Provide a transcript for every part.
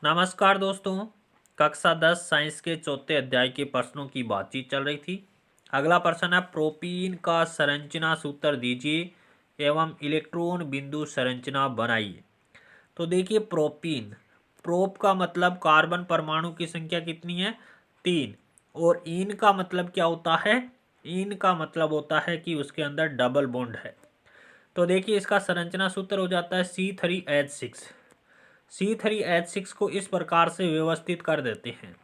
नमस्कार दोस्तों। कक्षा 10 साइंस के चौथे अध्याय के प्रश्नों की बातचीत चल रही थी। अगला प्रश्न है, प्रोपीन का संरचना सूत्र दीजिए एवं इलेक्ट्रॉन बिंदु संरचना बनाइए। तो देखिए, प्रोप का मतलब कार्बन परमाणु की संख्या कितनी है? 3। और इन का मतलब क्या होता है? इन का मतलब होता है कि उसके अंदर डबल बॉन्ड है। तो देखिए, इसका संरचना सूत्र हो जाता है C3H6। C3H6 को इस प्रकार से व्यवस्थित कर देते हैं।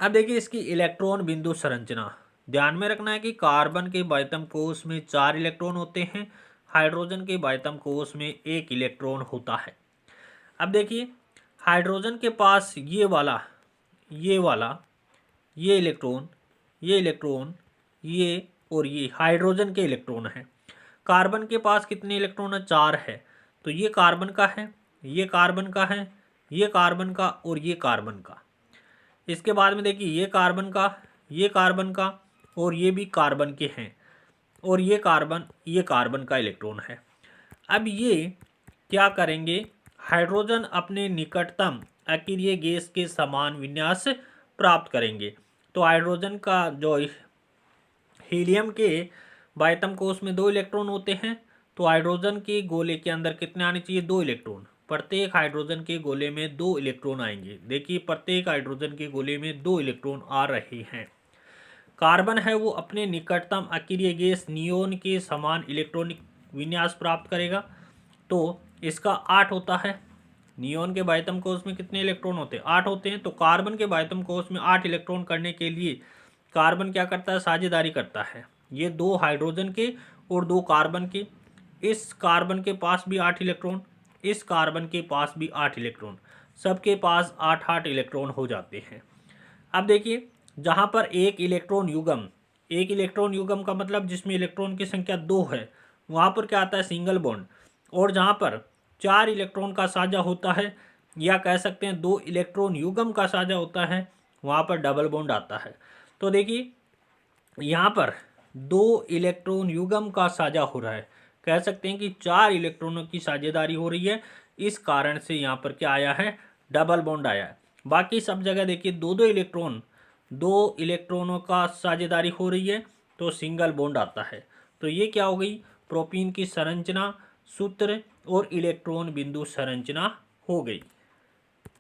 अब देखिए इसकी इलेक्ट्रॉन बिंदु संरचना। ध्यान में रखना है कि कार्बन के बाइतम कोष में 4 इलेक्ट्रॉन होते हैं, हाइड्रोजन के बाइतम कोष में 1 इलेक्ट्रॉन होता है। अब देखिए, हाइड्रोजन के पास ये वाला, ये इलेक्ट्रॉन, ये और ये हाइड्रोजन के इलेक्ट्रॉन है। कार्बन के पास कितने इलेक्ट्रॉन है? 4 है। तो ये कार्बन का है, ये कार्बन का है, ये कार्बन का और ये कार्बन का। इसके बाद में देखिए, ये कार्बन का और ये भी कार्बन के हैं, और ये कार्बन का इलेक्ट्रॉन है। अब ये क्या करेंगे? हाइड्रोजन अपने निकटतम अक्रिय गैस के समान विन्यास प्राप्त करेंगे। तो हाइड्रोजन का जो हीलियम के बाइतम कोष में 2 इलेक्ट्रॉन होते हैं, तो हाइड्रोजन के गोले के अंदर कितने आने चाहिए? 2 इलेक्ट्रॉन। प्रत्येक हाइड्रोजन के गोले में 2 इलेक्ट्रॉन आएंगे। देखिए, प्रत्येक हाइड्रोजन के गोले में 2 इलेक्ट्रॉन आ रहे हैं। कार्बन है वो अपने निकटतम अक्रिय गैस नियोन के समान इलेक्ट्रॉनिक विन्यास प्राप्त करेगा। तो इसका 8 होता है। नियोन के बाइतम कोष में कितने इलेक्ट्रॉन होते हैं? 8 होते हैं। तो कार्बन के बाइतम कोष में 8 इलेक्ट्रॉन करने के लिए कार्बन क्या करता है? साझेदारी करता है। ये 2 हाइड्रोजन के और 2 कार्बन के। इस कार्बन के पास भी 8 इलेक्ट्रॉन, इस कार्बन के पास भी 8 इलेक्ट्रॉन, सबके पास 8-8 इलेक्ट्रॉन हो जाते हैं। अब देखिए, जहाँ पर एक इलेक्ट्रॉन युग्म का मतलब जिसमें इलेक्ट्रॉन की संख्या 2 है, वहाँ पर क्या आता है? Single bond. और जहाँ पर 4 इलेक्ट्रॉन का साझा होता है, या कह सकते हैं 2 इलेक्ट्रॉन युग्म का साझा होता है, वहाँ पर डबल बॉन्ड आता है। तो देखिए, यहाँ पर 2 इलेक्ट्रॉन युग्म का साझा हो रहा है, कह सकते हैं कि 4 इलेक्ट्रॉनों की साझेदारी हो रही है। इस कारण से यहाँ पर क्या आया है? डबल बॉन्ड आया है। बाकी सब जगह देखिए 2 इलेक्ट्रॉनों का साझेदारी हो रही है, तो सिंगल बॉन्ड आता है। तो ये क्या हो गई? प्रोपीन की संरचना सूत्र और इलेक्ट्रॉन बिंदु संरचना हो गई।